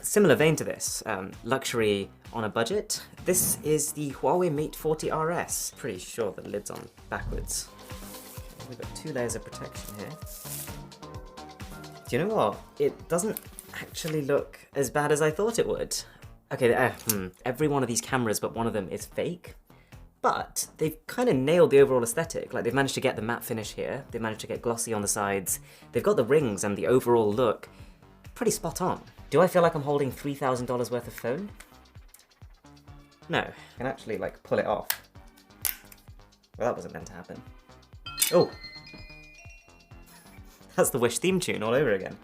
similar vein to this, luxury on a budget. This is the Huawei Mate 40 RS. Pretty sure the lid's on backwards. Okay, we've got 2 layers of protection here. Do you know what? It doesn't actually look as bad as I thought it would. Okay, every one of these cameras but one of them is fake. But they've kind of nailed the overall aesthetic. Like, they've managed to get the matte finish here, they've managed to get glossy on the sides, they've got the rings and the overall look pretty spot on. Do I feel like I'm holding $3,000 worth of phone? No, I can actually, like, pull it off. Well, that wasn't meant to happen. Oh! That's the Wish theme tune all over again.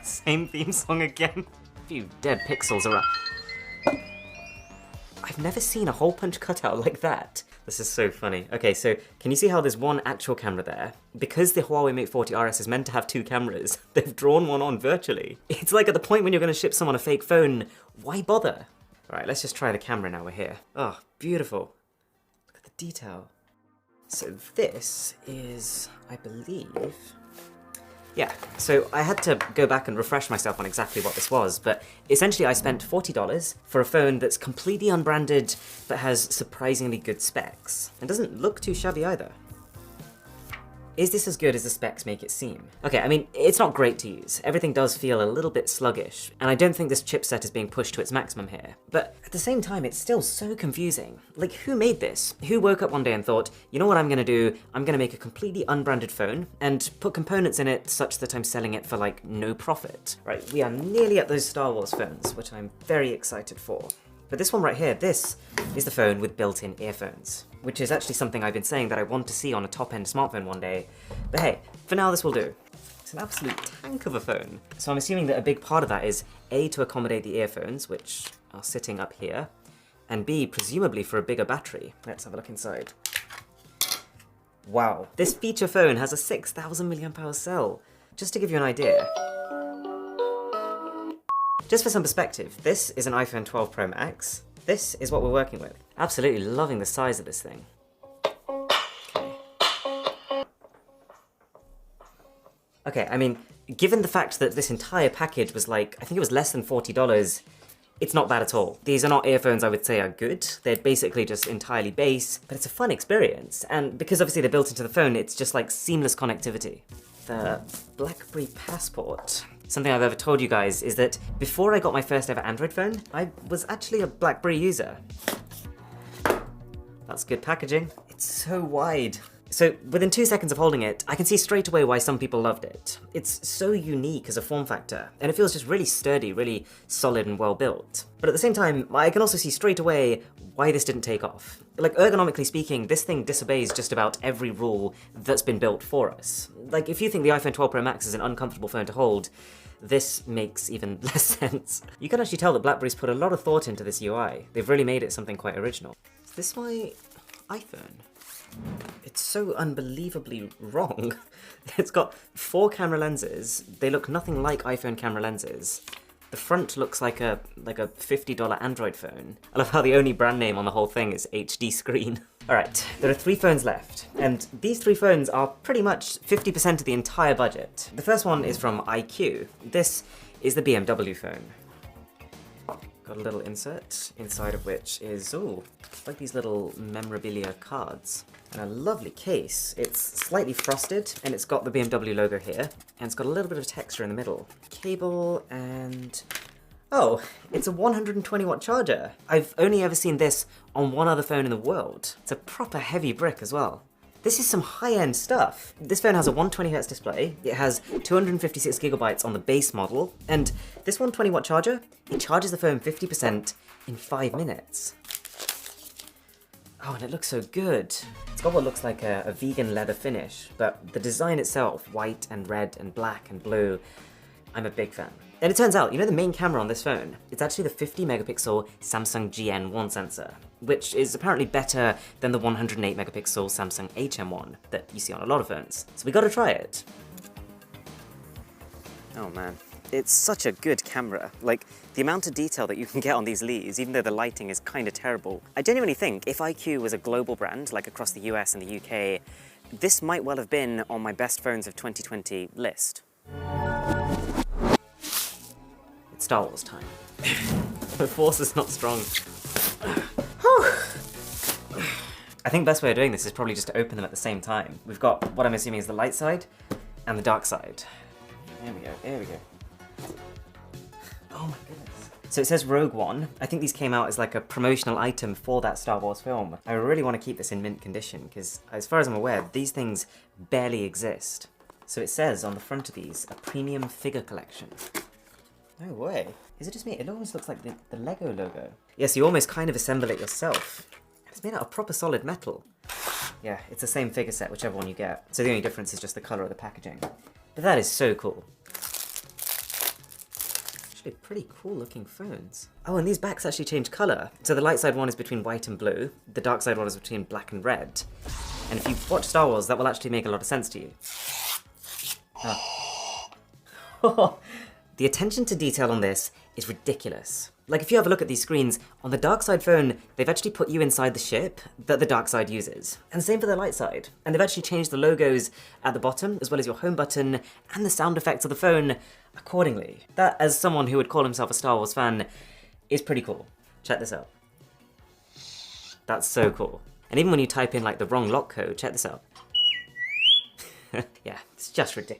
Same theme song again. A few dead pixels around. I've never seen a hole punch cutout like that. This is so funny. Okay, so can you see how there's one actual camera there? Because the Huawei Mate 40 RS is meant to have 2 cameras, they've drawn one on virtually. It's like at the point when you're going to ship someone a fake phone, why bother? Alright, let's just try the camera now we're here. Oh, beautiful. Look at the detail. So this is, I believe... Yeah, so I had to go back and refresh myself on exactly what this was, but essentially I spent $40 for a phone that's completely unbranded but has surprisingly good specs. And doesn't look too shabby either. Is this as good as the specs make it seem? Okay, I mean, it's not great to use. Everything does feel a little bit sluggish, and I don't think this chipset is being pushed to its maximum here. But at the same time, it's still so confusing. Like, who made this? Who woke up one day and thought, you know what I'm gonna do? I'm gonna make a completely unbranded phone and put components in it such that I'm selling it for, like, no profit. Right, we are nearly at those Star Wars phones, which I'm very excited for. But this one right here, this is the phone with built-in earphones, which is actually something I've been saying that I want to see on a top-end smartphone one day. But hey, for now this will do. It's an absolute tank of a phone. So I'm assuming that a big part of that is A, to accommodate the earphones, which are sitting up here, and B, presumably for a bigger battery. Let's have a look inside. Wow, this feature phone has a 6,000 mAh cell. Just to give you an idea. Just for some perspective, this is an iPhone 12 Pro Max. This is what we're working with. Absolutely loving the size of this thing. Okay, I mean, given the fact that this entire package was like, I think it was less than $40, it's not bad at all. These are not earphones I would say are good. They're basically just entirely base, but it's a fun experience. And because obviously they're built into the phone, it's just like seamless connectivity. The BlackBerry Passport. Something I've ever told you guys is that before I got my first ever Android phone, I was actually a BlackBerry user. That's good packaging. It's so wide. So within 2 seconds of holding it, I can see straight away why some people loved it. It's so unique as a form factor, and it feels just really sturdy, really solid and well built. But at the same time, I can also see straight away why this didn't take off. Like, ergonomically speaking, this thing disobeys just about every rule that's been built for us. Like, if you think the iPhone 12 Pro Max is an uncomfortable phone to hold, this makes even less sense. You can actually tell that BlackBerry's put a lot of thought into this UI. They've really made it something quite original. Is this my iPhone? It's so unbelievably wrong. It's got 4 camera lenses. They look nothing like iPhone camera lenses. The front looks like a $50 Android phone. I love how the only brand name on the whole thing is HD screen. Alright, there are 3 phones left, and these 3 phones are pretty much 50% of the entire budget. The first one is from iQOO. This is the BMW phone. Got a little insert, inside of which is, ooh, like these little memorabilia cards. And a lovely case. It's slightly frosted, and it's got the BMW logo here, and it's got a little bit of texture in the middle. Cable, and... oh, it's a 120-watt charger. I've only ever seen this on one other phone in the world. It's a proper heavy brick as well. This is some high-end stuff. This phone has a 120Hz display, it has 256 gigabytes on the base model, and this 120-watt charger, it charges the phone 50% in 5 minutes. Oh, and it looks so good. It's got what looks like a vegan leather finish, but the design itself, white and red and black and blue, I'm a big fan. And it turns out, you know the main camera on this phone? It's actually the 50 megapixel Samsung GN1 sensor, which is apparently better than the 108 megapixel Samsung HM1 that you see on a lot of phones. So we gotta try it. Oh man. It's such a good camera. Like, the amount of detail that you can get on these leaves, even though the lighting is kind of terrible. I genuinely think if iQOO was a global brand, like across the US and the UK, this might well have been on my best phones of 2020 list. It's Star Wars time. The force is not strong. I think the best way of doing this is probably just to open them at the same time. We've got what I'm assuming is the light side and the dark side. There we go, there we go. Oh my goodness. So it says Rogue One. I think these came out as like a promotional item for that Star Wars film. I really want to keep this in mint condition because as far as I'm aware, these things barely exist. So it says on the front of these, a premium figure collection. No way. Is it just me? It almost looks like the Lego logo. Yes, you almost kind of assemble it yourself. It's made out of proper solid metal. Yeah, it's the same figure set, whichever one you get. So the only difference is just the colour of the packaging. But that is so cool. Actually, pretty cool looking phones. Oh, and these backs actually change colour. So the light side one is between white and blue. The dark side one is between black and red. And if you've watched Star Wars, that will actually make a lot of sense to you. Oh. The attention to detail on this is ridiculous. Like if you have a look at these screens, on the dark side phone, they've actually put you inside the ship that the dark side uses. And same for the light side. And they've actually changed the logos at the bottom, as well as your home button and the sound effects of the phone accordingly. That, as someone who would call himself a Star Wars fan, is pretty cool. Check this out. That's so cool. And even when you type in like the wrong lock code, check this out. Yeah, it's just ridiculous.